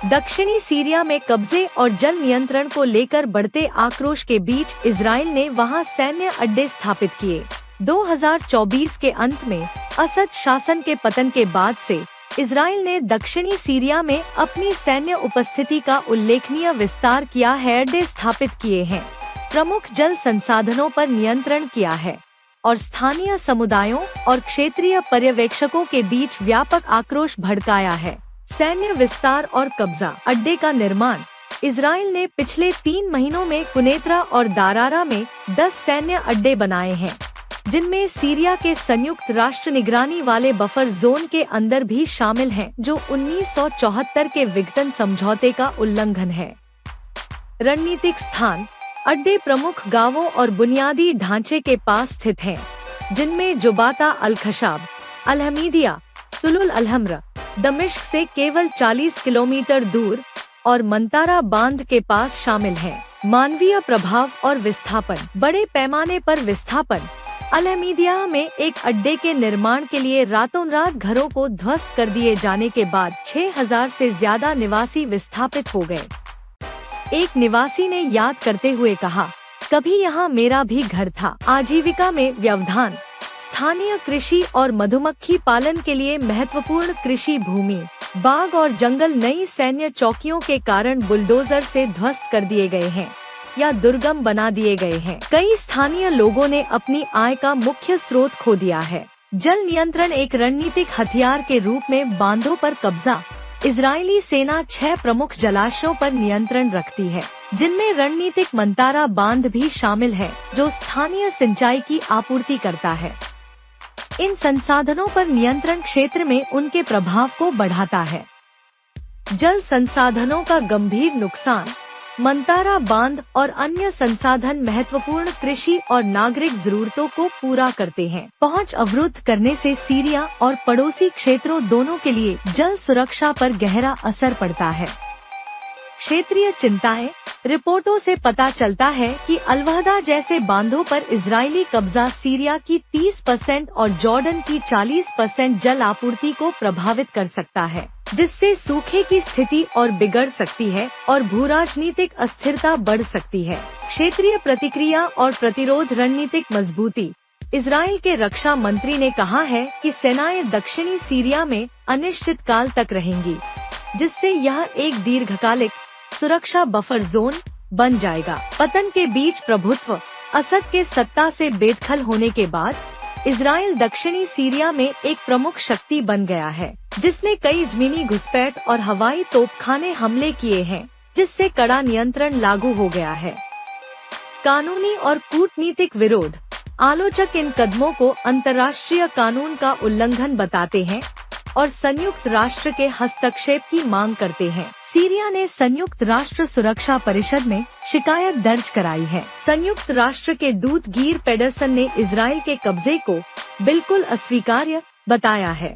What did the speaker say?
दक्षिणी सीरिया में कब्जे और जल नियंत्रण को लेकर बढ़ते आक्रोश के बीच इजराइल ने वहां सैन्य अड्डे स्थापित किए। 2024 के अंत में असद शासन के पतन के बाद से इजराइल ने दक्षिणी सीरिया में अपनी सैन्य उपस्थिति का उल्लेखनीय विस्तार किया है, अड्डे स्थापित किए हैं, प्रमुख जल संसाधनों पर नियंत्रण किया है और स्थानीय समुदायों और क्षेत्रीय पर्यवेक्षकों के बीच व्यापक आक्रोश भड़काया है। सैन्य विस्तार और कब्जा। अड्डे का निर्माण। इजराइल ने पिछले 3 महीनों में कुनेत्रा और दारारा में 10 सैन्य अड्डे बनाए हैं, जिनमें सीरिया के संयुक्त राष्ट्र निगरानी वाले बफर जोन के अंदर भी शामिल हैं, जो 1974 के विघटन समझौते का उल्लंघन है। रणनीतिक स्थान। अड्डे प्रमुख गांवों और बुनियादी ढांचे के पास स्थित हैं, जिनमें जुबाता अल-खशाब, अल-हमीदिया, तुलुल अल-हमरा, दमिश्क से केवल 40 किलोमीटर दूर और मंतारा बांध के पास शामिल हैं। मानवीय प्रभाव और विस्थापन। बड़े पैमाने पर विस्थापन। अल-हमीदिया में एक अड्डे के निर्माण के लिए रातों रात घरों को ध्वस्त कर दिए जाने के बाद 6000 से ज्यादा निवासी विस्थापित हो गए। एक निवासी ने याद करते हुए कहा, कभी यहाँ मेरा भी घर था। आजीविका में व्यवधान। स्थानीय कृषि और मधुमक्खी पालन के लिए महत्वपूर्ण कृषि भूमि, बाग और जंगल नई सैन्य चौकियों के कारण बुलडोजर से ध्वस्त कर दिए गए हैं या दुर्गम बना दिए गए हैं। कई स्थानीय लोगों ने अपनी आय का मुख्य स्रोत खो दिया है। जल नियंत्रण एक रणनीतिक हथियार के रूप में बांधों पर कब्जा। इजरायली सेना 6 प्रमुख जलाशयों पर नियंत्रण रखती है, जिनमें रणनीतिक मंतारा बांध भी शामिल है, जो स्थानीय सिंचाई की आपूर्ति करता है। इन संसाधनों पर नियंत्रण क्षेत्र में उनके प्रभाव को बढ़ाता है। जल संसाधनों का गंभीर नुकसान। मंतारा बांध और अन्य संसाधन महत्वपूर्ण कृषि और नागरिक जरूरतों को पूरा करते हैं। पहुंच अवरुद्ध करने से सीरिया और पड़ोसी क्षेत्रों दोनों के लिए जल सुरक्षा पर गहरा असर पड़ता है। क्षेत्रीय चिंताएं। रिपोर्टों से पता चलता है कि अल-वहदा जैसे बांधों पर इजरायली कब्जा सीरिया की 30% और जॉर्डन की 40% जल आपूर्ति को प्रभावित कर सकता है, जिससे सूखे की स्थिति और बिगड़ सकती है और भूराजनीतिक अस्थिरता बढ़ सकती है। क्षेत्रीय प्रतिक्रिया और प्रतिरोध। रणनीतिक मजबूती। इजराइल के रक्षा मंत्री ने कहा है कि सेनाएं दक्षिणी सीरिया में अनिश्चित काल तक रहेंगी, जिससे यह एक दीर्घकालिक सुरक्षा बफर जोन बन जाएगा। पतन के बीच प्रभुत्व। असद के सत्ता से बेदखल होने के बाद इजराइल दक्षिणी सीरिया में एक प्रमुख शक्ति बन गया है, जिसने कई जमीनी घुसपैठ और हवाई तोपखाने हमले किए हैं, जिससे कड़ा नियंत्रण लागू हो गया है। कानूनी और कूटनीतिक विरोध। आलोचक इन कदमों को अंतर्राष्ट्रीय कानून का उल्लंघन बताते हैं और संयुक्त राष्ट्र के हस्तक्षेप की मांग करते हैं। सीरिया ने संयुक्त राष्ट्र सुरक्षा परिषद में शिकायत दर्ज कराई है। संयुक्त राष्ट्र के दूत गिर पेडरसन ने इजराइल के कब्जे को बिल्कुल अस्वीकार्य बताया है।